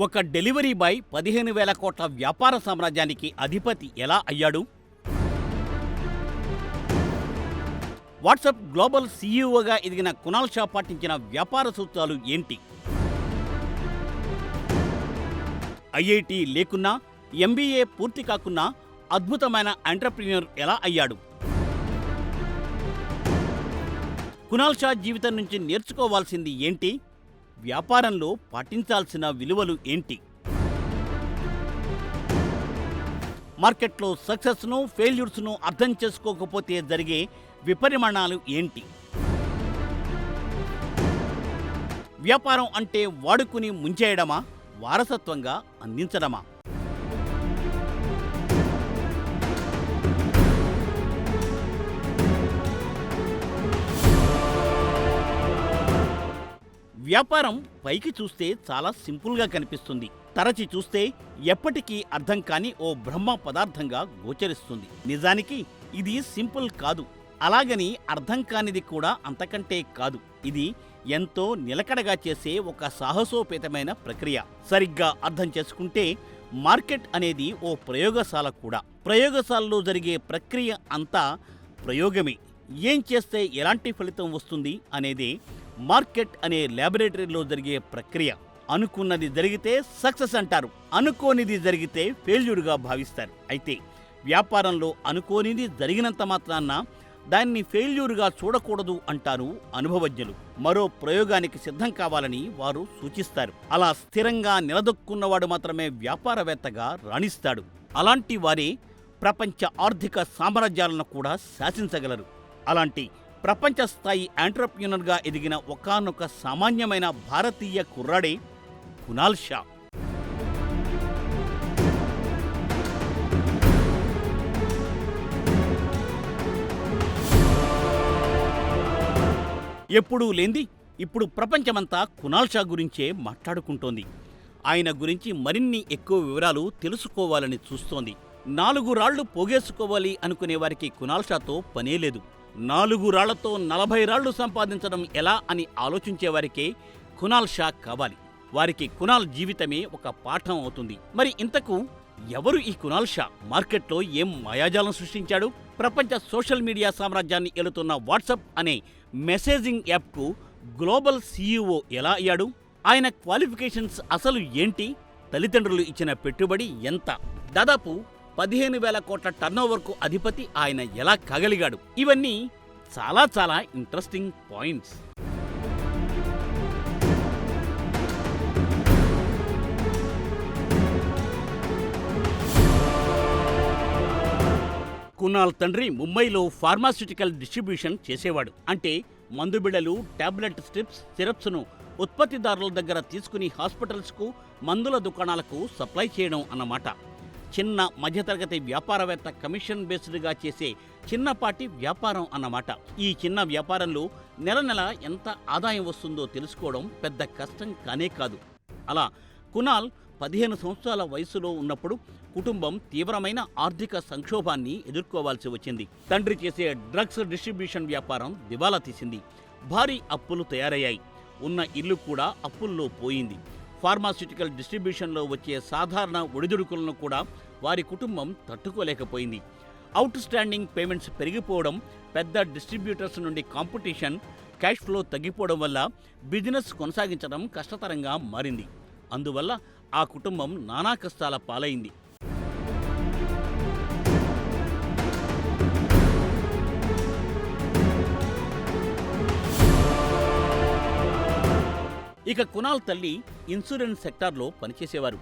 ఒక delivery boy 15,000 కోట్ల వ్యాపార సామ్రాజ్యానికి అధిపతి ఎలా అయ్యాడు? వాట్సాప్ గ్లోబల్ సీఈఓగా ఎదిగిన కునాల్ షా పాటించిన వ్యాపార సూత్రాలు ఏంటి? ఐఐటి లేకున్నా, ఎంబీఏ పూర్తి కాకున్నా అద్భుతమైన ఎంటర్‌ప్రెన్యూర్ ఎలా అయ్యాడు? కునాల్ షా జీవితం నుంచి నేర్చుకోవాల్సింది ఏంటి? వ్యాపారంలో పాటించాల్సిన విలువలు ఏంటి? మార్కెట్లో సక్సెస్ను, ఫెయిల్యూర్స్ను అర్థం చేసుకోకపోతే జరిగే విపరిణామాలు ఏంటి? వ్యాపారం అంటే వాడుకుని ముంచేయడమా, వారసత్వంగా అందించడమా? వ్యాపారం పైకి చూస్తే చాలా సింపుల్గా కనిపిస్తుంది. తరచి చూస్తే ఎప్పటికీ అర్థం కాని ఓ బ్రహ్మ పదార్థంగా గోచరిస్తుంది. నిజానికి ఇది సింపుల్ కాదు. అలాగని అర్థం కానిది కూడా అంతకంటే కాదు. ఇది ఎంతో నిలకడగా చేసే ఒక సాహసోపేతమైన ప్రక్రియ. సరిగ్గా అర్థం చేసుకుంటే మార్కెట్ అనేది ఓ ప్రయోగశాల కూడా. ప్రయోగశాలలో జరిగే ప్రక్రియ అంతా ప్రయోగమే. ఏం చేస్తే ఎలాంటి ఫలితం వస్తుంది అనేది మార్కెట్ అనే ల్యాబొరేటరీలో జరిగే ప్రక్రియ. అనుకున్నది జరిగితే సక్సెస్ అంటారు, అనుకోనిది జరిగితే ఫెయిల్యూర్గా భావిస్తారు. అయితే వ్యాపారంలో అనుకోనిది జరిగినంత మాత్రాన దాన్ని ఫెయిల్యూర్గా చూడకూడదు అంటారు అనుభవజ్ఞులు. మరో ప్రయోగానికి సిద్ధం కావాలని వారు సూచిస్తారు. అలా స్థిరంగా నిలదొక్కున్నవాడు మాత్రమే వ్యాపారవేత్తగా రాణిస్తాడు. అలాంటి వారే ప్రపంచ ఆర్థిక సామ్రాజ్యాలను కూడా శాసించగలరు. అలాంటి ప్రపంచ స్థాయి ఎంటర్‌ప్రెన్యూర్‌గా ఎదిగిన ఒకానొక సామాన్యమైన భారతీయ కుర్రాడే కునాల్ షా. ఎప్పుడూ లేంది ఇప్పుడు ప్రపంచమంతా కునాల్ షా గురించే మాట్లాడుకుంటోంది. ఆయన గురించి మరిన్ని ఎక్కువ వివరాలు తెలుసుకోవాలని చూస్తోంది. 4 రాళ్లు పోగేసుకోవాలి అనుకునే వారికి కునాల్ షాతో పనే లేదు. 4 రాళ్లతో 40 రాళ్లు సంపాదించడం ఎలా అని ఆలోచించేవారికే కునాల్ షా కావాలి. వారికి కునాల్ జీవితమే ఒక పాఠం అవుతుంది. మరి ఇంతకు ఎవరు ఈ కునాల్ షా? మార్కెట్లో ఏం మాయాజాలం సృష్టించాడు? ప్రపంచ సోషల్ మీడియా సామ్రాజ్యాన్ని ఏలుతున్న వాట్సాప్ అనే మెసేజింగ్ యాప్కు గ్లోబల్ సీఈఓ ఎలా అయ్యాడు? ఆయన క్వాలిఫికేషన్స్ అసలు ఏంటి? తల్లిదండ్రులు ఇచ్చిన పెట్టుబడి ఎంత? దాదాపు 15,000 కోట్ల టర్నోవర్కు అధిపతి ఆయన ఎలా కాగలిగాడు? ఇవన్నీ చాలా చాలా ఇంట్రెస్టింగ్ పాయింట్స్. కునాల్ తండ్రి ముంబైలో ఫార్మాస్యూటికల్ డిస్ట్రిబ్యూషన్ చేసేవాడు. అంటే మందు బిళ్ళలు, టాబ్లెట్ స్ట్రిప్స్, సిరప్స్ను ఉత్పత్తిదారుల దగ్గర తీసుకుని హాస్పిటల్స్కు, మందుల దుకాణాలకు సప్లై చేయడం అన్నమాట. చిన్న మధ్యతరగతి వ్యాపారవేత్త కమిషన్ బేస్డ్గా చేసే చిన్నపాటి వ్యాపారం అన్నమాట. ఈ చిన్న వ్యాపారంలో నెల నెల ఎంత ఆదాయం వస్తుందో తెలుసుకోవడం పెద్ద కష్టం కానే కాదు. అలా కునాల్ 15 సంవత్సరాల వయసులో ఉన్నప్పుడు కుటుంబం తీవ్రమైన ఆర్థిక సంక్షోభాన్ని ఎదుర్కోవాల్సి వచ్చింది. తండ్రి చేసే డ్రగ్స్ డిస్ట్రిబ్యూషన్ వ్యాపారం దివాలా తీసింది. భారీ అప్పులు తయారయ్యాయి. ఉన్న ఇల్లు కూడా అప్పుల్లో పోయింది. ఫార్మాస్యూటికల్ డిస్ట్రిబ్యూషన్లో వచ్చే సాధారణ ఒడిదుడుకులను కూడా వారి కుటుంబం తట్టుకోలేకపోయింది. అవుట్ స్టాండింగ్ పేమెంట్స్ పెరిగిపోవడం, పెద్ద డిస్ట్రిబ్యూటర్స్ నుండి కాంపిటీషన్, క్యాష్ ఫ్లో తగ్గిపోవడం వల్ల బిజినెస్ కొనసాగించడం కష్టతరంగా మారింది. అందువల్ల ఆ కుటుంబం నానా కష్టాల పాలైంది. ఇక కునాల్ తల్లి ఇన్సూరెన్స్ సెక్టార్లో పనిచేసేవారు.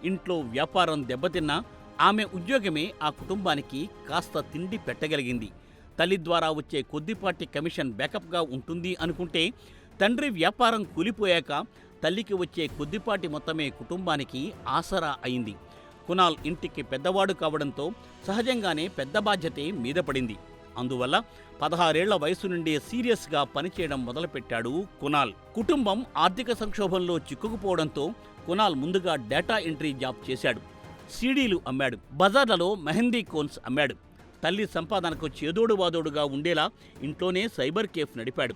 ఇంట్లో వ్యాపారం దెబ్బతిన్నా ఆమె ఉద్యోగమే ఆ కుటుంబానికి కాస్త తిండి పెట్టగలిగింది. తల్లి ద్వారా వచ్చే కొద్దిపాటి కమిషన్ బ్యాకప్గా ఉంటుంది అనుకుంటే, తండ్రి వ్యాపారం కూలిపోయాక తల్లికి వచ్చే కొద్దిపాటి మొత్తమే కుటుంబానికి ఆసరా అయింది. కునాల్ ఇంటికి పెద్దవాడు కావడంతో సహజంగానే పెద్ద బాధ్యతే మీద పడింది. అందువల్ల 16 ఏళ్ల వయసు నుండే సీరియస్గా పనిచేయడం మొదలుపెట్టాడు కునాల్. కుటుంబం ఆర్థిక సంక్షోభంలో చిక్కుకుపోవడంతో కునాల్ ముందుగా డేటా ఎంట్రీ జాబ్ చేశాడు. సీడీలు అమ్మాడు. బజార్లలో మెహందీ కోన్స్ అమ్మాడు. తల్లి సంపాదనకు చేదోడు వాదోడుగా ఉండేలా ఇంట్లోనే సైబర్ కేఫ్ నడిపాడు.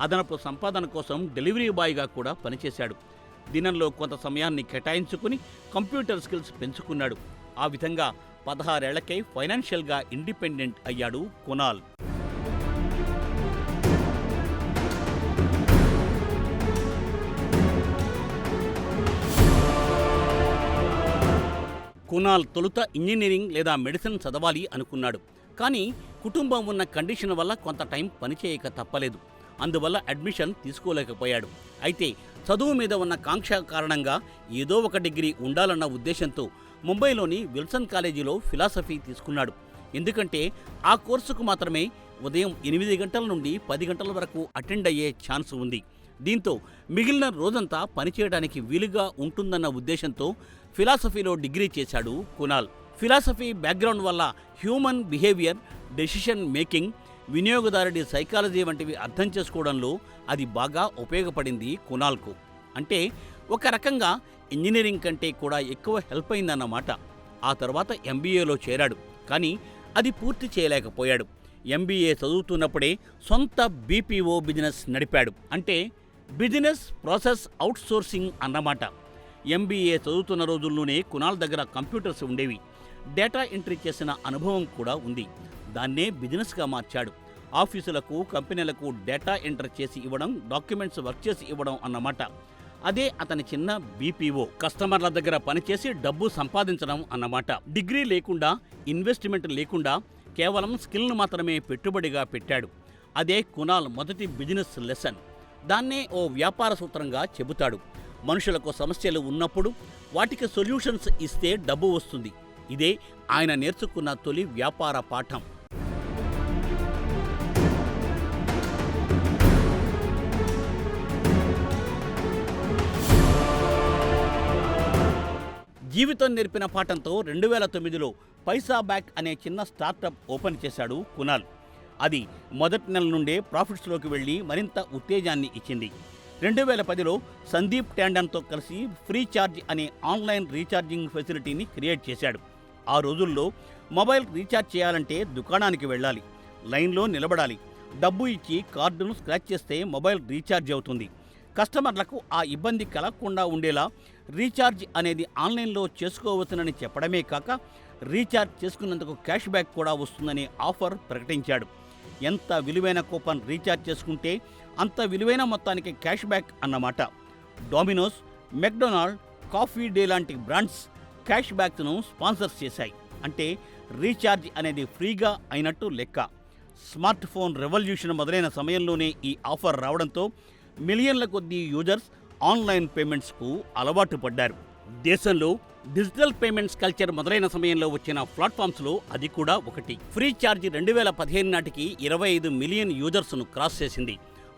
అదనపు సంపాదన కోసం డెలివరీ బాయ్గా కూడా పనిచేశాడు. దినంలో కొంత సమయాన్ని కేటాయించుకుని కంప్యూటర్ స్కిల్స్ పెంచుకున్నాడు. ఆ విధంగా 16 ఏళ్లకే ఫైనాన్షియల్గా ఇండిపెండెంట్ అయ్యాడు కునాల్. కునాల్ తొలుత ఇంజనీరింగ్ లేదా మెడిసిన్ చదవాలి అనుకున్నాడు. కానీ కుటుంబం ఉన్న కండిషన్ వల్ల కొంత టైం పనిచేయక తప్పలేదు. అందువల్ల అడ్మిషన్ తీసుకోలేకపోయాడు. అయితే చదువు మీద ఉన్న కాంక్ష కారణంగా ఏదో ఒక డిగ్రీ ఉండాలన్న ఉద్దేశంతో ముంబైలోని విల్సన్ కాలేజీలో ఫిలాసఫీ తీసుకున్నాడు. ఎందుకంటే ఆ కోర్సుకు మాత్రమే ఉదయం 8 గంటల నుండి 10 గంటల వరకు అటెండ్ అయ్యే ఛాన్స్ ఉంది. దీంతో మిగిలిన రోజంతా పనిచేయడానికి వీలుగా ఉంటుందన్న ఉద్దేశంతో ఫిలాసఫీలో డిగ్రీ చేశాడు కునాల్. ఫిలాసఫీ బ్యాక్గ్రౌండ్ వల్ల హ్యూమన్ బిహేవియర్, డెసిషన్ మేకింగ్, వినియోగదారుడి సైకాలజీ వంటివి అర్థం చేసుకోవడంలో అది బాగా ఉపయోగపడింది కునాల్కు. అంటే ఒక రకంగా ఇంజనీరింగ్ కంటే కూడా ఎక్కువ హెల్ప్ అయిందన్నమాట. ఆ తర్వాత ఎంబీఏలో చేరాడు. కానీ అది పూర్తి చేయలేకపోయాడు. ఎంబీఏ చదువుతున్నప్పుడే సొంత బీపీఓ బిజినెస్ నడిపాడు. అంటే బిజినెస్ ప్రాసెస్ అవుట్సోర్సింగ్ అన్నమాట. ఎంబీఏ చదువుతున్న రోజుల్లోనే కునాల్ దగ్గర కంప్యూటర్స్ ఉండేవి. డేటా ఎంట్రీ చేసిన అనుభవం కూడా ఉంది. దాన్నే బిజినెస్గా మార్చాడు. ఆఫీసులకు, కంపెనీలకు డేటా ఎంటర్ చేసి ఇవ్వడం, డాక్యుమెంట్స్ వర్క్ చేసి ఇవ్వడం అన్నమాట. అదే అతని చిన్న బీపీఓ. కస్టమర్ల దగ్గర పనిచేసి డబ్బు సంపాదించడం అన్నమాట. డిగ్రీ లేకుండా, ఇన్వెస్ట్మెంట్ లేకుండా కేవలం స్కిల్ను మాత్రమే పెట్టుబడిగా పెట్టాడు. అదే కునాల్ మొదటి బిజినెస్ లెసన్. దాన్నే ఓ వ్యాపార సూత్రంగా చెబుతాడు. మనుషులకు సమస్యలు ఉన్నప్పుడు వాటికి సొల్యూషన్స్ ఇస్తే డబ్బు వస్తుంది. ఇదే ఆయన నేర్చుకున్న తొలి వ్యాపార పాఠం. జీవితం నేర్పిన పాఠంతో 2009లో పైసా బ్యాక్ అనే చిన్న స్టార్టప్ ఓపెన్ చేశాడు కునాల్. అది మొదటి నెల నుండే ప్రాఫిట్స్లోకి వెళ్ళి మరింత ఉత్తేజాన్ని ఇచ్చింది. 2010లో సందీప్ టాండన్తో కలిసి ఫ్రీ ఛార్జ్ అనే ఆన్లైన్ రీఛార్జింగ్ ఫెసిలిటీని క్రియేట్ చేశాడు. ఆ రోజుల్లో మొబైల్ రీఛార్జ్ చేయాలంటే దుకాణానికి వెళ్ళాలి, లైన్లో నిలబడాలి, డబ్బు ఇచ్చి కార్డును స్క్రాచ్ చేస్తే మొబైల్ రీఛార్జ్ అవుతుంది. కస్టమర్లకు ఆ ఇబ్బంది కలగకుండా ఉండేలా రీఛార్జ్ అనేది ఆన్లైన్లో చేసుకోవచ్చునని చెప్పడమే కాక రీఛార్జ్ చేసుకున్నందుకు క్యాష్ బ్యాక్ కూడా వస్తుందనే ఆఫర్ ప్రకటించాడు. ఎంత విలువైన కూపన్ రీఛార్జ్ చేసుకుంటే అంత విలువైన మొత్తానికి క్యాష్ బ్యాక్ అన్నమాట. డొమినోస్, మెక్డొనాల్డ్, కాఫీ డే లాంటి బ్రాండ్స్ క్యాష్ బ్యాక్ను స్పాన్సర్స్ చేశాయి. అంటే రీఛార్జ్ అనేది ఫ్రీగా అయినట్టు లెక్క. స్మార్ట్ ఫోన్ రెవల్యూషన్ మొదలైన సమయంలోనే ఈ ఆఫర్ రావడంతో మిలియన్ల కొద్దీ యూజర్స్ ఆన్లైన్ పేమెంట్స్కు అలవాటు పడ్డారు. దేశంలో డిజిటల్ పేమెంట్స్ కల్చర్ మొదలైన సమయంలో వచ్చిన ప్లాట్ఫామ్స్లో అది కూడా ఒకటి. ఫ్రీ ఛార్జ్ 2015 నాటికి 25 మిలియన్ యూజర్స్ను క్రాస్ చేసింది.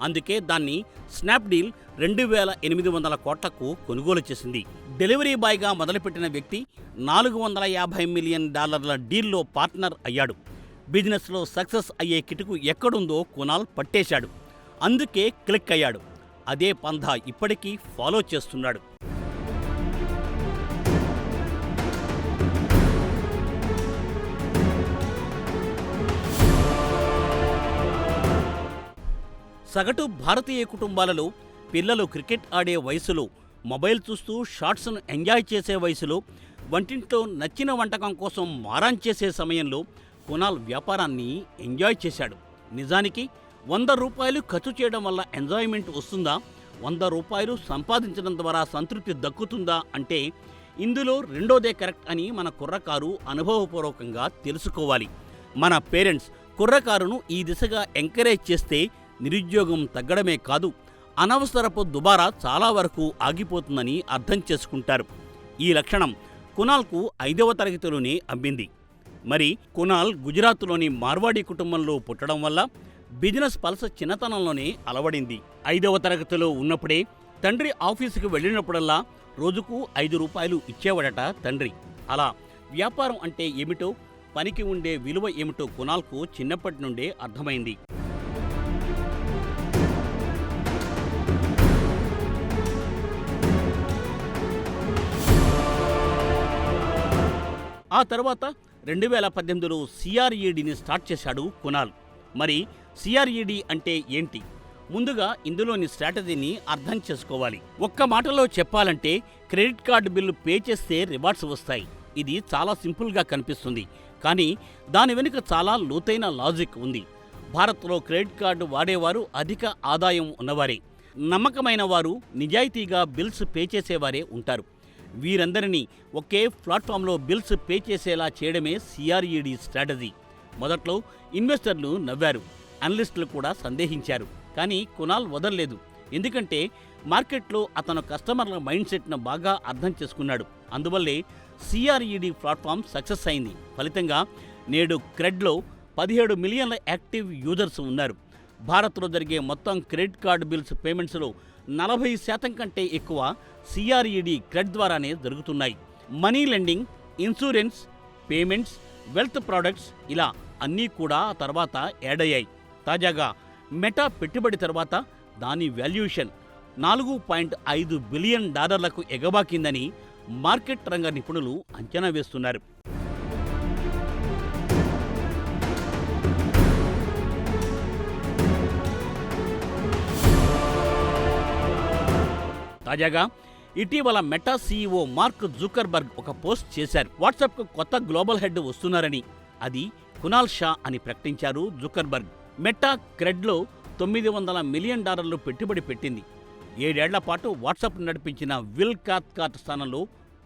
అందుకే దాన్ని స్నాప్డీల్ 2800 కోట్లకు కొనుగోలు చేసింది. డెలివరీ బాయ్గా మొదలుపెట్టిన వ్యక్తి $450 మిలియన్ డీల్లో పార్ట్నర్ అయ్యాడు. బిజినెస్లో సక్సెస్ అయ్యే కిటుకు ఎక్కడుందో కునాల్ పట్టేశాడు. అందుకే క్లిక్ అయ్యాడు. అదే పంథా ఇప్పటికీ ఫాలో చేస్తున్నాడు. సగటు భారతీయ కుటుంబాలలో పిల్లలు క్రికెట్ ఆడే వయసులో, మొబైల్ చూస్తూ షార్ట్స్ను ఎంజాయ్ చేసే వయసులో, వంటింట్లో నచ్చిన వంటకం కోసం మారాన్ చేసే సమయంలో కునాల్ వ్యాపారాన్ని ఎంజాయ్ చేశాడు. నిజానికి ₹100 ఖర్చు చేయడం వల్ల ఎంజాయ్మెంట్ వస్తుందా, ₹100 సంపాదించడం ద్వారా సంతృప్తి దక్కుతుందా అంటే ఇందులో రెండోదే కరెక్ట్ అని మన కుర్రకారు అనుభవపూర్వకంగా తెలుసుకోవాలి. మన పేరెంట్స్ కుర్రకారును ఈ దిశగా ఎంకరేజ్ చేస్తే నిరుద్యోగం తగ్గడమే కాదు, అనవసరపు దుబారా చాలా వరకు ఆగిపోతుందని అర్థం చేసుకుంటారు. ఈ లక్షణం కునాల్కు 5వ తరగతిలోనే అబ్బింది. మరి కునాల్ గుజరాత్లోని మార్వాడి కుటుంబంలో పుట్టడం వల్ల బిజినెస్ పల్స్ చిన్నతనంలోనే అలవడింది. 5వ తరగతిలో ఉన్నప్పుడే తండ్రి ఆఫీసుకు వెళ్ళినప్పుడల్లా రోజుకు ₹5 ఇచ్చేవాడట తండ్రి. అలా వ్యాపారం అంటే ఏమిటో, పనికి ఉండే విలువ ఏమిటో కునాల్కు చిన్నప్పటి నుండే అర్థమైంది. ఆ తర్వాత 2018లో CREDని స్టార్ట్ చేశాడు కునాల్. మరి CRED అంటే ఏంటి? ముందుగా ఇందులోని స్ట్రాటజీని అర్థం చేసుకోవాలి. ఒక్క మాటలో చెప్పాలంటే క్రెడిట్ కార్డు బిల్లు పే చేస్తే రివార్డ్స్ వస్తాయి. ఇది చాలా సింపుల్గా కనిపిస్తుంది, కానీ దాని వెనుక చాలా లోతైన లాజిక్ ఉంది. భారత్లో క్రెడిట్ కార్డు వాడేవారు అధిక ఆదాయం ఉన్నవారే, నమ్మకమైన వారు, నిజాయితీగా బిల్స్ పే చేసేవారే ఉంటారు. వీరందరినీ ఒకే ప్లాట్ఫామ్లో బిల్స్ పే చేసేలా చేయడమే సిఆర్ఈడి స్ట్రాటజీ. మొదట్లో ఇన్వెస్టర్లు నవ్వారు, అనలిస్టులు కూడా సందేహించారు. కానీ కునాల్ వదల్లేదు. ఎందుకంటే మార్కెట్లో అతను కస్టమర్ల మైండ్ సెట్ను బాగా అర్థం చేసుకున్నాడు. అందువల్లే సిఆర్ఈడి ప్లాట్ఫామ్ సక్సెస్ అయింది. ఫలితంగా నేడు క్రెడ్లో 17 మిలియన్ల యాక్టివ్ యూజర్స్ ఉన్నారు. భారత్లో జరిగే మొత్తం క్రెడిట్ కార్డు బిల్స్ పేమెంట్స్లో 40% కంటే ఎక్కువ సిఆర్ఈడి క్రెడ్ ద్వారానే జరుగుతున్నాయి. Money lending, insurance, payments, wealth products ఇలా అన్నీ కూడా ఆ తర్వాత యాడ్ అయ్యాయి. తాజాగా మెటా పెట్టుబడి తర్వాత దాని వాల్యుయేషన్ $4.5 బిలియన్ ఎగబాకిందని మార్కెట్ రంగ నిపుణులు అంచనా వేస్తున్నారు. తాజాగా ఇటీవల మెటా సీఈఓ మార్క్ జుకర్బర్గ్ ఒక పోస్ట్ చేశారు. వాట్సాప్కు కొత్త గ్లోబల్ హెడ్ వస్తున్నారని, అది కునాల్ షా అని ప్రకటించారు జుకర్బర్గ్. మెటా క్రెడ్లో $900 మిలియన్ పెట్టుబడి పెట్టింది. 7 ఏళ్ల పాటు వాట్సాప్ నడిపించిన విల్ కాథ్కార్ట్ స్థానంలో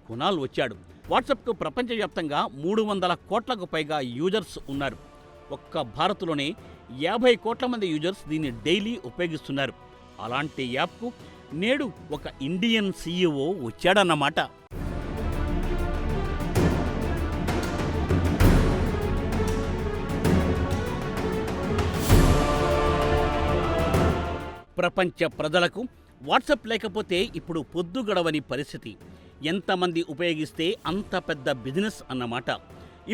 కునాల్ వచ్చాడు. వాట్సాప్కు ప్రపంచవ్యాప్తంగా 300 కోట్లకు పైగా యూజర్స్ ఉన్నారు. ఒక్క భారత్లోనే 50 కోట్ల మంది యూజర్స్ దీన్ని డైలీ ఉపయోగిస్తున్నారు. అలాంటి యాప్కు నేడు ఒక ఇండియన్ సీఈఓ వచ్చాడన్నమాట. ప్రపంచ ప్రజలకు వాట్సాప్ లేకపోతే ఇప్పుడు పొద్దు గడవని పరిస్థితి. ఎంతమంది ఉపయోగిస్తే అంత పెద్ద బిజినెస్ అన్నమాట.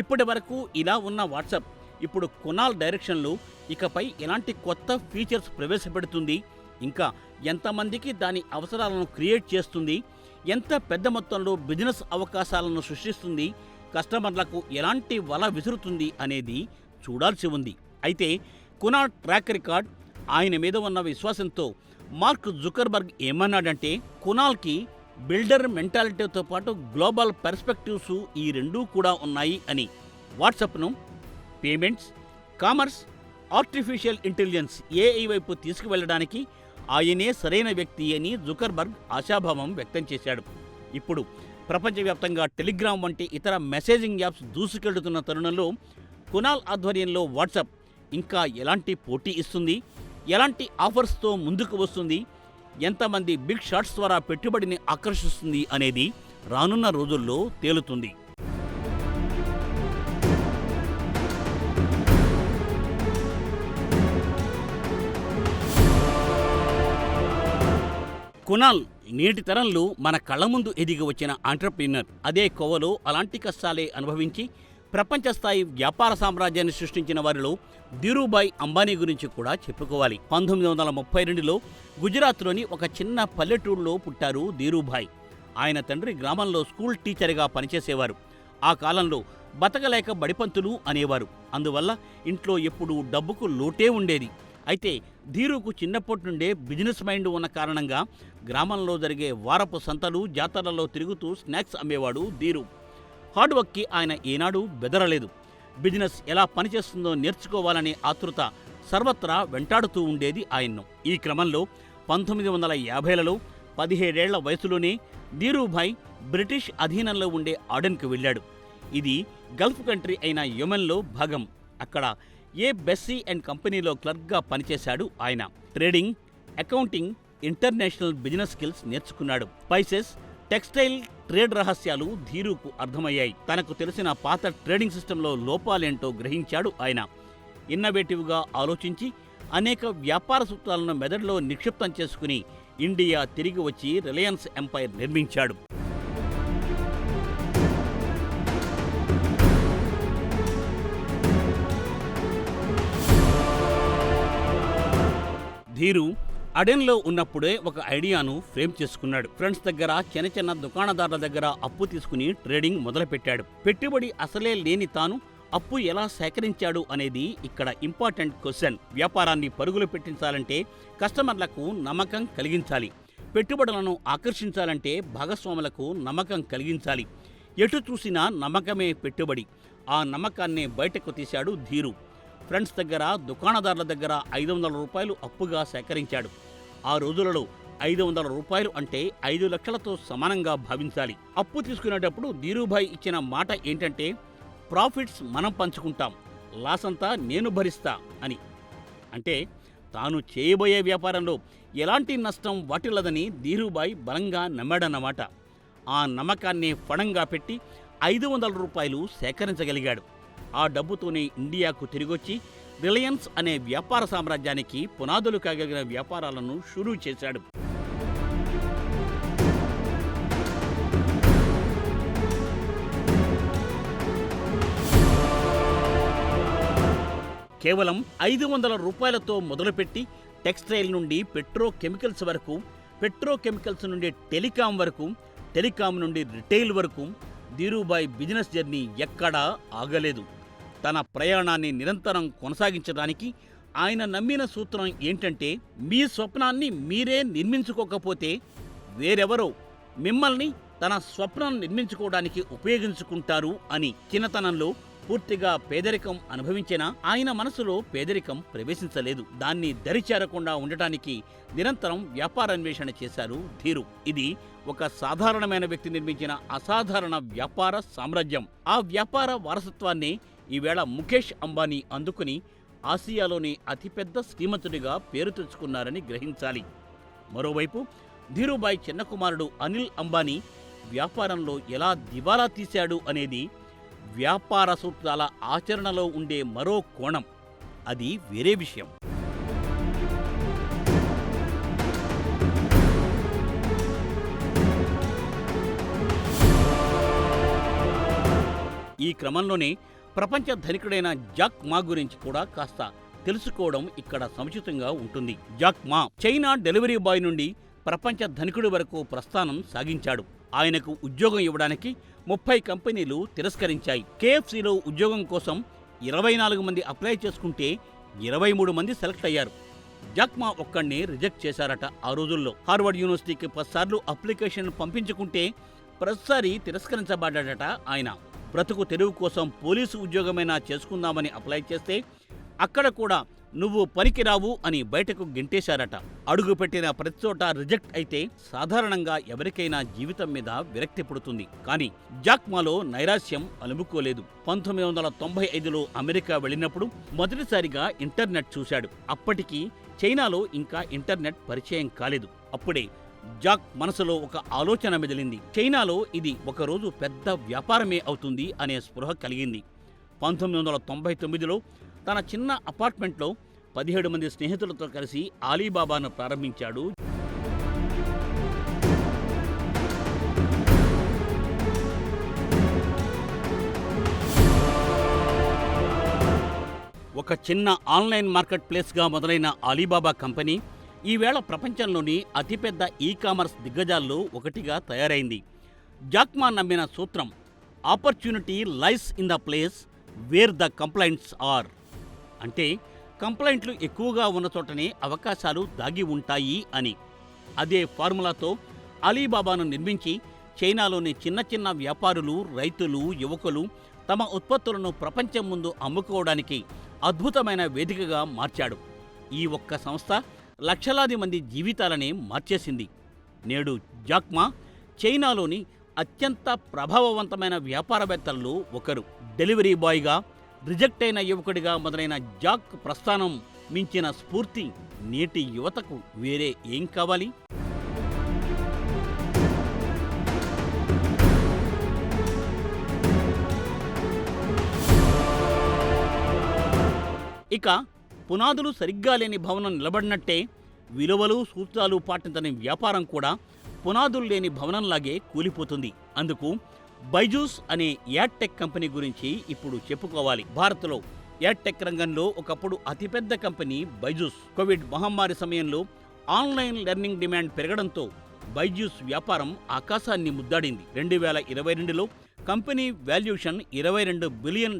ఇప్పటి వరకు ఇలా ఉన్న వాట్సాప్ ఇప్పుడు కునాల్ డైరెక్షన్లో ఇకపై ఎలాంటి కొత్త ఫీచర్స్ ప్రవేశపెడుతుంది, ఇంకా ఎంతమందికి దాని అవసరాలను క్రియేట్ చేస్తుంది, ఎంత పెద్ద మొత్తంలో బిజినెస్ అవకాశాలను సృష్టిస్తుంది, కస్టమర్లకు ఎలాంటి వల విసురుతుంది అనేది చూడాల్సి ఉంది. అయితే కునాల్ ట్రాక్ రికార్డ్, ఆయన మీద ఉన్న విశ్వాసంతో మార్క్ జుకర్బర్గ్ ఏమన్నాడంటే, కునాల్కి బిల్డర్ మెంటాలిటీతో పాటు గ్లోబల్ పర్స్పెక్టివ్స్ ఈ రెండూ కూడా ఉన్నాయి అని. వాట్సాప్ను payments, commerce, artificial intelligence AI వైపు తీసుకువెళ్లడానికి ఆయనే సరైన వ్యక్తి అని జుకర్బర్గ్ ఆశాభావం వ్యక్తం చేశాడు. ఇప్పుడు ప్రపంచవ్యాప్తంగా టెలిగ్రామ్ వంటి ఇతర మెసేజింగ్ యాప్స్ దూసుకెళ్తున్న తరుణంలో కునాల్ ఆధ్వర్యంలో వాట్సాప్ ఇంకా ఎలాంటి పోటీ ఇస్తుంది, ఎలాంటి ఆఫర్స్తో ముందుకు వస్తుంది, ఎంతమంది బిగ్ షాట్స్ ద్వారా పెట్టుబడిని ఆకర్షిస్తుంది అనేది రానున్న రోజుల్లో తేలుతుంది. కునాల్ నేటి తరంలో మన కళ్ల ముందు ఎదిగి వచ్చిన ఆంట్రప్రీనర్. అదే కోవలో అలాంటి కష్టాలే అనుభవించి ప్రపంచ స్థాయి వ్యాపార సామ్రాజ్యాన్ని సృష్టించిన వారిలో ధీరూభాయ్ అంబానీ గురించి కూడా చెప్పుకోవాలి. 1932లో గుజరాత్లోని ఒక చిన్న పల్లెటూరులో పుట్టారు ధీరూభాయ్. ఆయన తండ్రి గ్రామంలో స్కూల్ టీచర్గా పనిచేసేవారు. ఆ కాలంలో బతకలేక బడిపంతులు అనేవారు. అందువల్ల ఇంట్లో ఎప్పుడూ డబ్బుకు లోటే ఉండేది. అయితే ధీరుకు చిన్నప్పటి నుండే బిజినెస్ మైండ్ ఉన్న కారణంగా గ్రామంలో జరిగే వారపు సంతలు, జాతరలలో తిరుగుతూ స్నాక్స్ అమ్మేవాడు ధీరు. హార్డ్ వర్క్కి ఆయన ఏనాడూ బెదరలేదు. బిజినెస్ ఎలా పనిచేస్తుందో నేర్చుకోవాలనే ఆతృత సర్వత్రా వెంటాడుతూ ఉండేది ఆయన్ను. ఈ క్రమంలో 1950లలో 17 ఏళ్ల వయసులోనే ధీరూభాయ్ బ్రిటిష్ అధీనంలో ఉండే ఆడెన్కు వెళ్ళాడు. ఇది గల్ఫ్ కంట్రీ అయిన యెమెన్లో భాగం. అక్కడ బెస్సీ అండ్ కంపెనీలో క్లర్క్గా పనిచేశాడు ఆయన. Trading, accounting, international business skills నేర్చుకున్నాడు. స్పైసెస్, టెక్స్టైల్ ట్రేడ్ రహస్యాలు ధీరుకు అర్థమయ్యాయి. తనకు తెలిసిన పాత ట్రేడింగ్ సిస్టంలో లోపాలేంటో గ్రహించాడు ఆయన. ఇన్నోవేటివ్గా ఆలోచించి అనేక వ్యాపార సూత్రాలను మెదడులో నిక్షిప్తం చేసుకుని ఇండియా తిరిగి వచ్చి రిలయన్స్ ఎంపైర్ నిర్మించాడు. ధీరు అడెన్లో ఉన్నప్పుడే ఒక ఐడియాను ఫ్రేమ్ చేసుకున్నాడు. ఫ్రెండ్స్ దగ్గర, చిన్న చిన్న దుకాణదారుల దగ్గర అప్పు తీసుకుని ట్రేడింగ్ మొదలుపెట్టాడు. పెట్టుబడి అసలే లేని తాను అప్పు ఎలా సేకరించాడు అనేది ఇక్కడ ఇంపార్టెంట్ క్వశ్చన్. వ్యాపారాన్ని పరుగులు పెట్టించాలంటే కస్టమర్లకు నమ్మకం కలిగించాలి. పెట్టుబడులను ఆకర్షించాలంటే భాగస్వాములకు నమ్మకం కలిగించాలి. ఎటు చూసినా నమ్మకమే పెట్టుబడి. ఆ నమ్మకాన్నే బయటకు తీశాడు ధీరు. ఫ్రెండ్స్ దగ్గర, దుకాణదారుల దగ్గర 500 రూపాయలు అప్పుగా సేకరించాడు. ఆ రోజులలో 500 రూపాయలు అంటే 5 లక్షలతో సమానంగా భావించాలి. అప్పు తీసుకునేటప్పుడు ధీరుభాయ్ ఇచ్చిన మాట ఏంటంటే, ప్రాఫిట్స్ మనం పంచుకుంటాం, లాస్ అంతా నేను భరిస్తా అని. అంటే తాను చేయబోయే వ్యాపారంలో ఎలాంటి నష్టం వాటిల్లదని ధీరుభాయ్ బలంగా నమ్మాడన్నమాట. ఆ నమ్మకాన్ని ఫణంగా పెట్టి 500 రూపాయలు సేకరించగలిగాడు. ఆ డబ్బుతోనే ఇండియాకు తిరిగొచ్చి రిలయన్స్ అనే వ్యాపార సామ్రాజ్యానికి పునాదులు కాగలిగిన వ్యాపారాలను షురూ చేశాడు. కేవలం 500 రూపాయలతో మొదలుపెట్టి టెక్స్టైల్ నుండి పెట్రోకెమికల్స్ వరకు, పెట్రోకెమికల్స్ నుండి టెలికాం వరకు, టెలికాం నుండి రిటైల్ వరకు ధీరుభాయ్ బిజినెస్ జర్నీ ఎక్కడా ఆగలేదు. తన ప్రయాణాన్ని నిరంతరం కొనసాగించడానికి ఆయన నమ్మిన సూత్రం ఏంటంటే, మీ స్వప్నాన్ని మీరే నిర్మించుకోకపోతే వేరెవరో మిమ్మల్ని తన స్వప్నం నిర్మించుకోవడానికి ఉపయోగించుకుంటారు అని. చిన్నతనంలో పూర్తిగా పేదరికం అనుభవించినా ఆయన మనసులో పేదరికం ప్రవేశించలేదు. దాన్ని దరిచేరకుండా ఉండటానికి నిరంతరం వ్యాపారాన్వేషణ చేశారు ధీరు. ఇది ఒక సాధారణమైన వ్యక్తి నిర్మించిన అసాధారణ వ్యాపార సామ్రాజ్యం. ఆ వ్యాపార వారసత్వాన్ని ఈవేళ ముఖేష్ అంబానీ అందుకుని ఆసియాలోని అతిపెద్ద శ్రీమంతుడిగా పేరు తెచ్చుకున్నారని గ్రహించాలి. మరోవైపు ధీరుభాయ్ చిన్న కుమారుడు అనిల్ అంబానీ వ్యాపారంలో ఎలా దివాలా తీశాడు అనేది వ్యాపార సూత్రాల ఆచరణలో ఉండే మరో కోణం. అది వేరే విషయం. ఈ క్రమంలోనే ప్రపంచ ధనికుడైన జాక్ మా గురించి కూడా కాస్త తెలుసుకోవడం ఇక్కడ సముచితంగా ఉంటుంది. జాక్ మా చైనా డెలివరీ బాయ్ నుండి ప్రపంచ ధనికుడి వరకు ప్రస్థానం సాగించాడు. ఆయనకు ఉద్యోగం ఇవ్వడానికి 30 కంపెనీలు తిరస్కరించాయి. KFCలో ఉద్యోగం కోసం 24 మంది అప్లై చేసుకుంటే 23 మంది సెలెక్ట్ అయ్యారు. జాక్ మా ఒక్కడిని రిజెక్ట్ చేశారట ఆ రోజుల్లో. హార్వర్డ్ యూనివర్సిటీకి 10 సార్లు అప్లికేషన్ పంపించుకుంటే ప్రతిసారి తిరస్కరించబడ్డాడట ఆయన. బ్రతుకు తెరువు కోసం పోలీసు ఉద్యోగమైనా చేసుకుందామని అప్లై చేస్తే అక్కడ కూడా నువ్వు పనికిరావు అని బయటకు గెంటేశారట. అడుగు పెట్టిన ప్రతి చోట రిజెక్ట్ అయితే సాధారణంగా ఎవరికైనా జీవితం మీద విరక్తి పుడుతుంది. కానీ జాక్ మాలో నైరాశ్యం అలుముకోలేదు. 1995లో అమెరికా వెళ్ళినప్పుడు మొదటిసారిగా ఇంటర్నెట్ చూశాడు. అప్పటికి చైనాలో ఇంకా ఇంటర్నెట్ పరిచయం కాలేదు. అప్పుడే జాక్ మనసులో ఒక ఆలోచన మెదిలింది. చైనాలో ఇది ఒకరోజు పెద్ద వ్యాపారమే అవుతుంది అనే స్పృహ కలిగింది. 1999లో తన చిన్న అపార్ట్మెంట్లో 17 మంది స్నేహితులతో కలిసి ఆలీబాబాను ప్రారంభించాడు. ఒక చిన్న ఆన్లైన్ మార్కెట్ ప్లేస్గా మొదలైన ఆలీబాబా కంపెనీ ఈవేళ ప్రపంచంలోని అతిపెద్ద ఈ-కామర్స్ దిగ్గజాల్లో ఒకటిగా తయారైంది. జాక్ మా నమ్మిన సూత్రం opportunity lies in the place where the complaints are. అంటే కంప్లైంట్లు ఎక్కువగా ఉన్న చోటనే అవకాశాలు దాగి ఉంటాయి అని. అదే ఫార్ములాతో అలీబాబాను నిర్మించి చైనాలోని చిన్న చిన్న వ్యాపారులు, రైతులు, యువకులు తమ ఉత్పత్తులను ప్రపంచం ముందు అమ్ముకోవడానికి అద్భుతమైన వేదికగా మార్చాడు. ఈ ఒక్క సంస్థ లక్షలాది మంది జీవితాలనే మార్చేసింది. నేడు జాక్ మా చైనాలోని అత్యంత ప్రభావవంతమైన వ్యాపారవేత్తల్లో ఒకరు. డెలివరీ బాయ్గా, రిజెక్ట్ అయిన యువకుడిగా మొదలైన జాక్ ప్రస్థానం మించిన స్ఫూర్తి నేటి యువతకు వేరే ఏం కావాలి? ఇక పునాదులు సరిగ్గా లేని భవనం నిలబడినట్టే విలువలు, సూత్రాలు పాటించని వ్యాపారం కూడా పునాదులు లేని భవనంలాగే కూలిపోతుంది. అందుకు బైజూస్ అనే యాడ్టెక్ కంపెనీ గురించి ఇప్పుడు చెప్పుకోవాలి. భారత్లో యాడ్టెక్ రంగంలో ఒకప్పుడు అతిపెద్ద కంపెనీ బైజూస్. కోవిడ్ మహమ్మారి సమయంలో ఆన్లైన్ లెర్నింగ్ డిమాండ్ పెరగడంతో బైజూస్ వ్యాపారం ఆకాశాన్ని ముద్దాడింది. 2022లో కంపెనీ వాల్యుయేషన్ $22 బిలియన్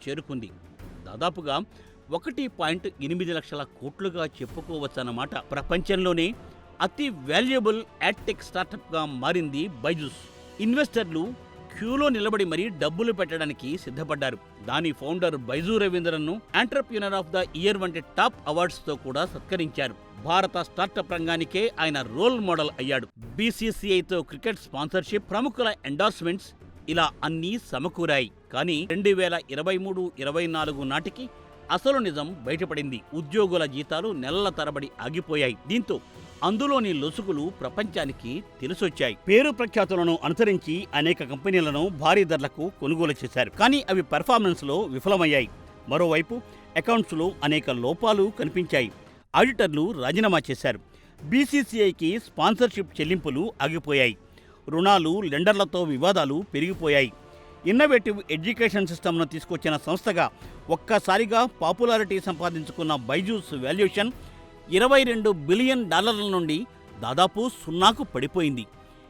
చేరుకుంది. దాదాపుగా 1.8 లక్షల కోట్లుగా చెప్పుకోవచ్చన్నమాట. ప్రపంచంలోనే అతి వాల్యుయబుల్ యాడ్టెక్ స్టార్టప్గా మారింది బైజూస్. ఇన్వెస్టర్లు క్యూలో నిలబడి మరీ డబ్బులు పెట్టడానికి సిద్ధపడ్డారు. దాని ఫౌండర్ బైజూ రవీంద్రన్ను ఎంటర్‌ప్రెన్యూర్ ఆఫ్ ద ఇయర్ వంటి టాప్ అవార్డ్స్తో కూడా సత్కరించారు. భారత స్టార్టప్ రంగానికే ఆయన రోల్ మోడల్ అయ్యాడు. బీసీసీఐతో క్రికెట్ స్పాన్సర్షిప్, ప్రముఖుల ఎండార్స్మెంట్స్ ఇలా అన్నీ సమకూరాయి. కానీ 2023-24 నాటికి అసలు నిజం బయటపడింది. ఉద్యోగుల జీతాలు నెలల తరబడి ఆగిపోయాయి. దీంతో అందులోని లొసుగులు ప్రపంచానికి తెలిసొచ్చాయి. పేరు ప్రఖ్యాతులను అనుసరించి అనేక కంపెనీలను భారీ ధరలకు కొనుగోలు చేశారు. కానీ అవి పెర్ఫార్మెన్స్లో విఫలమయ్యాయి. మరోవైపు అకౌంట్స్లో అనేక లోపాలు కనిపించాయి. ఆడిటర్లు రాజీనామా చేశారు. బీసీసీఐకి స్పాన్సర్షిప్ చెల్లింపులు ఆగిపోయాయి. రుణాలు, లెండర్లతో వివాదాలు పెరిగిపోయాయి. ఇన్నోవేటివ్ ఎడ్యుకేషన్ సిస్టమ్ను తీసుకొచ్చిన సంస్థగా ఒక్కసారిగా పాపులారిటీ సంపాదించుకున్న బైజూస్ వాల్యుయేషన్ $22 బిలియన్ నుండి దాదాపు సున్నాకు పడిపోయింది.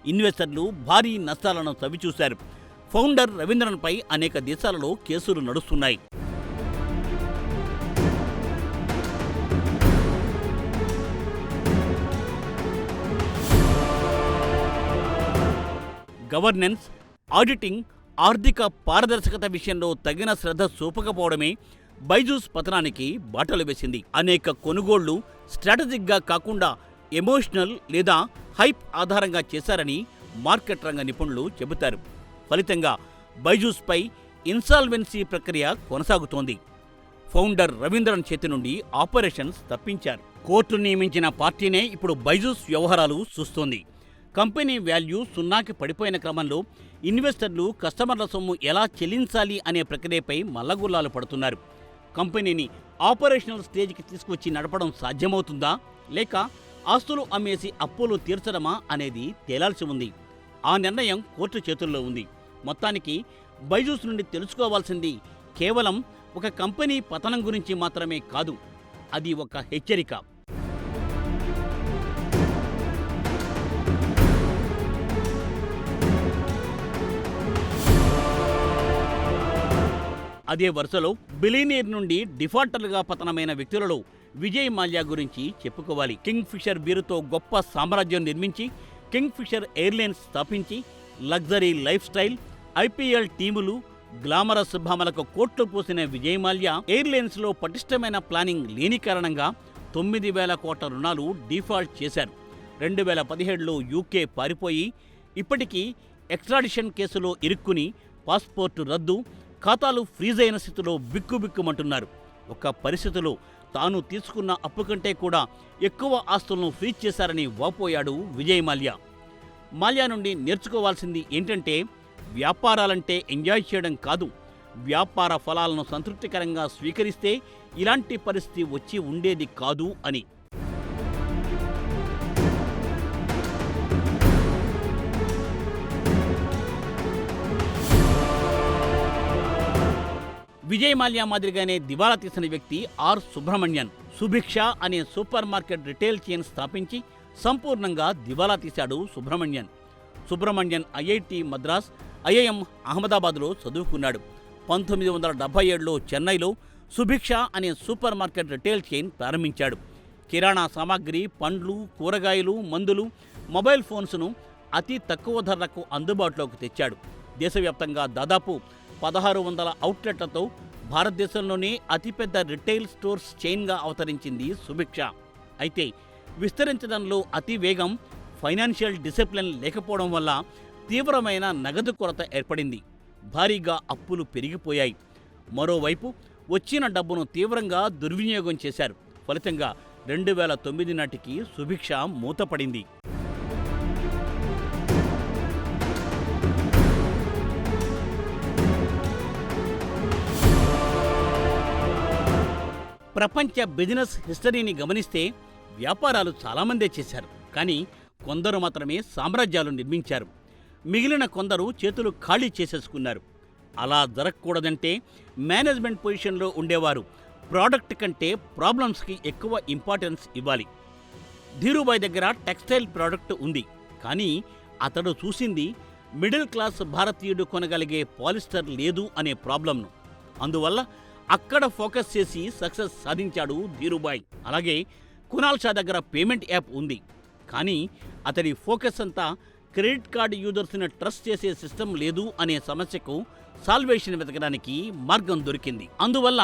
ఇన్వెస్టర్లు భారీ నష్టాలను చవిచూశారు. ఫౌండర్ రవీంద్రన్పై అనేక దేశాలలో కేసులు నడుస్తున్నాయి. గవర్నెన్స్, ఆడిటింగ్, ఆర్థిక పారదర్శకత విషయంలో తగిన శ్రద్ధ చూపకపోవడమే బైజూస్ పతనానికి బాటలు వేసింది. అనేక కొనుగోళ్లు స్ట్రాటజిక్గా కాకుండా ఎమోషనల్ లేదా హైప్ ఆధారంగా చేశారని మార్కెట్ రంగ నిపుణులు చెబుతారు. ఫలితంగా బైజూస్పై ఇన్సాల్వెన్సీ ప్రక్రియ కొనసాగుతోంది. ఫౌండర్ రవీంద్రన్ చేతి నుండి ఆపరేషన్స్ తప్పించారు. కోర్టు నియమించిన పార్టీనే ఇప్పుడు బైజూస్ వ్యవహారాలు చూస్తోంది. కంపెనీ వాల్యూ సున్నాకి పడిపోయిన క్రమంలో ఇన్వెస్టర్లు కస్టమర్ల సొమ్ము ఎలా చెల్లించాలి అనే ప్రక్రియపై మల్లగుల్లాలు పడుతున్నారు. కంపెనీని ఆపరేషనల్ స్టేజ్కి తీసుకొచ్చి నడపడం సాధ్యమవుతుందా, లేక ఆస్తులు అమ్మేసి అప్పులు తీర్చడమా అనేది తేలాల్సి ఉంది. ఆ నిర్ణయం కోర్టు చేతుల్లో ఉంది. మొత్తానికి బైజూస్ నుండి తెలుసుకోవాల్సింది కేవలం ఒక కంపెనీ పతనం గురించి మాత్రమే కాదు, అది ఒక హెచ్చరిక. అదే వరుసలో బిలియనీర్ నుండి డిఫాల్టర్లుగా పతనమైన వ్యక్తులలో విజయ్ మాల్యా గురించి చెప్పుకోవాలి. కింగ్ ఫిషర్ బీరుతో గొప్ప సామ్రాజ్యం నిర్మించి, కింగ్ ఫిషర్ ఎయిర్లైన్స్ స్థాపించి, లగ్జరీ లైఫ్ స్టైల్, ఐపీఎల్ టీములు, గ్లామరస్ భామలకు కోట్లు పోసిన విజయ్ మాల్యా ఎయిర్లైన్స్లో పటిష్టమైన ప్లానింగ్ లేని కారణంగా 9,000 కోట్ల రుణాలు డిఫాల్ట్ చేశారు. 2017లో యూకే పారిపోయి ఇప్పటికీ ఎక్స్ట్రాడిషన్ కేసులో ఇరుక్కుని పాస్పోర్టు రద్దు, ఖాతాలు ఫ్రీజ్ అయిన స్థితిలో బిక్కుబిక్కుమంటున్నారు. ఒక పరిస్థితిలో తాను తీసుకున్న అప్పు కంటే కూడా ఎక్కువ ఆస్తులను ఫ్రీజ్ చేశారని వాపోయాడు విజయ్ మాల్యా. మాల్యా నుండి నేర్చుకోవాల్సింది ఏంటంటే, వ్యాపారాలంటే ఎంజాయ్ చేయడం కాదు, వ్యాపార ఫలాలను సంతృప్తికరంగా స్వీకరిస్తే ఇలాంటి పరిస్థితి వచ్చి ఉండేది కాదు అని. విజయ్ మాల్యా మాదిరిగానే దివాలా తీసిన వ్యక్తి ఆర్ సుబ్రహ్మణ్యన్. సుభిక్ష అనే సూపర్ మార్కెట్ రిటైల్ చైన్ స్థాపించి సంపూర్ణంగా దివాలా తీశాడు సుబ్రహ్మణ్యన్ ఐఐటి మద్రాస్, ఐఐఎం అహ్మదాబాద్లో చదువుకున్నాడు. 1977లో చెన్నైలో సుభిక్ష అనే సూపర్ మార్కెట్ రిటైల్ చైన్ ప్రారంభించాడు. కిరాణా సామాగ్రి, పండ్లు, కూరగాయలు, మందులు, మొబైల్ ఫోన్స్ను అతి తక్కువ ధరలకు అందుబాటులోకి తెచ్చాడు. దేశవ్యాప్తంగా దాదాపు 1600 అవుట్లెట్లతో భారతదేశంలోనే అతిపెద్ద రిటైల్ స్టోర్స్ చైన్గా అవతరించింది సుభిక్ష. అయితే విస్తరించడంలో అతి వేగం, ఫైనాన్షియల్ డిసిప్లిన్ లేకపోవడం వల్ల తీవ్రమైన నగదు కొరత ఏర్పడింది. భారీగా అప్పులు పెరిగిపోయాయి. మరోవైపు వచ్చిన డబ్బును తీవ్రంగా దుర్వినియోగం చేశారు. ఫలితంగా 2009 నాటికి సుభిక్ష మూతపడింది. ప్రపంచ బిజినెస్ హిస్టరీని గమనిస్తే వ్యాపారాలు చాలామందే చేశారు. కానీ కొందరు మాత్రమే సామ్రాజ్యాలు నిర్మించారు. మిగిలిన కొందరు చేతులు ఖాళీ చేసేసుకున్నారు. అలా జరగకూడదంటే మేనేజ్మెంట్ పొజిషన్లో ఉండేవారు ప్రోడక్ట్ కంటే ప్రాబ్లమ్స్కి ఎక్కువ ఇంపార్టెన్స్ ఇవ్వాలి. ధీరుభాయ్ దగ్గర టెక్స్టైల్ ప్రోడక్ట్ ఉంది, కానీ అతడు చూసింది మిడిల్ క్లాస్ భారతీయుడు కొనగలిగే పాలిస్టర్ లేదు అనే ప్రాబ్లంను. అందువల్ల అక్కడ ఫోకస్ చేసి సక్సెస్ సాధించాడు ధీరుభాయ్. అలాగే కునాల్ షా దగ్గర పేమెంట్ యాప్ ఉంది, కానీ అతడి ఫోకస్ అంతా క్రెడిట్ కార్డు యూజర్స్ని ట్రస్ట్ చేసే సిస్టమ్ లేదు అనే సమస్యకు సాల్వేషన్ వెతకడానికి మార్గం దొరికింది. అందువల్ల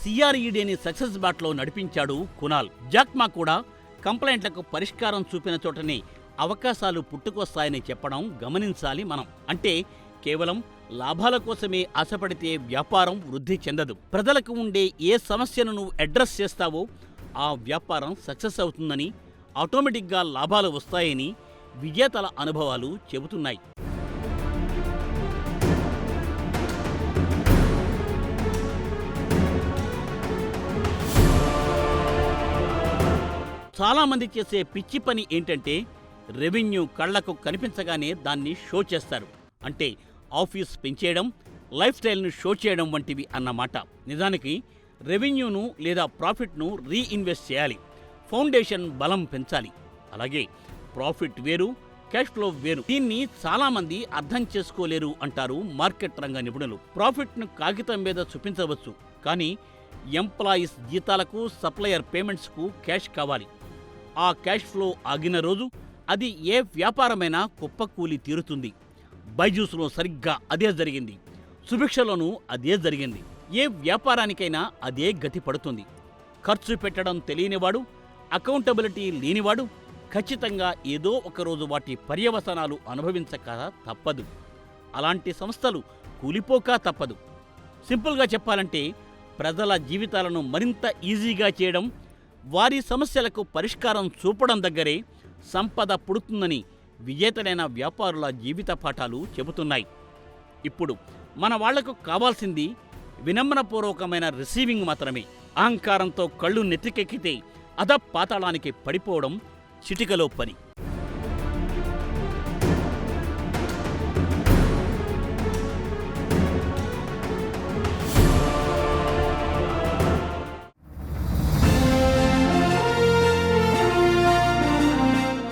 సిఆర్ఈడీని సక్సెస్ బాట్లో నడిపించాడు కునాల్. జాక్మా కూడా కంప్లైంట్లకు పరిష్కారం చూపిన చోటనే అవకాశాలు పుట్టుకొస్తాయని చెప్పడం గమనించాలి మనం. అంటే కేవలం లాభాల కోసమే ఆశపడితే వ్యాపారం వృద్ధి చెందదు. ప్రజలకు ఉండే ఏ సమస్యను నువ్వు అడ్రస్ చేస్తావో ఆ వ్యాపారం సక్సెస్ అవుతుందని, ఆటోమేటిక్గా లాభాలు వస్తాయని విజేతల అనుభవాలు చెబుతున్నాయి. చాలామంది చేసే పిచ్చి పని ఏంటంటే రెవెన్యూ కళ్లకు కనిపించగానే దాన్ని షో చేస్తారు. అంటే ఆఫీస్ పెంచేయడం, లైఫ్ స్టైల్ను షో చేయడం వంటివి అన్నమాట. నిజానికి రెవెన్యూను లేదా ప్రాఫిట్ను రీఇన్వెస్ట్ చేయాలి, ఫౌండేషన్ బలం పెంచాలి. అలాగే ప్రాఫిట్ వేరు, క్యాష్ ఫ్లో వేరు. దీన్ని చాలామంది అర్థం చేసుకోలేరు అంటారు మార్కెట్ రంగ నిపుణులు. ప్రాఫిట్ను కాగితం మీద చూపించవచ్చు, కానీ ఎంప్లాయీస్ జీతాలకు, సప్లయర్ పేమెంట్స్కు క్యాష్ కావాలి. ఆ క్యాష్ ఫ్లో ఆగిన రోజు అది ఏ వ్యాపారమైనా కుప్పకూలి తీరుతుంది. బైజూస్లో సరిగ్గా అదే జరిగింది, సుభిక్షలోనూ అదే జరిగింది. ఏ వ్యాపారానికైనా అదే గతి పడుతుంది. ఖర్చు పెట్టడం తెలియనివాడు, అకౌంటబిలిటీ లేనివాడు ఖచ్చితంగా ఏదో ఒకరోజు వాటి పర్యవసానాలు అనుభవించక తప్పదు. అలాంటి సంస్థలు కూలిపోక తప్పదు. సింపుల్గా చెప్పాలంటే ప్రజల జీవితాలను మరింత ఈజీగా చేయడం, వారి సమస్యలకు పరిష్కారం చూపడం దగ్గరే సంపద పుడుతుందని విజేతలైన వ్యాపారుల జీవిత పాఠాలు చెబుతున్నాయి. ఇప్పుడు మన వాళ్లకు కావాల్సింది వినమ్రపూర్వకమైన రిసీవింగ్ మాత్రమే. అహంకారంతో కళ్ళు నెత్తికెక్కితే అధపాతాళానికి పడిపోవడం చిటికలో పని.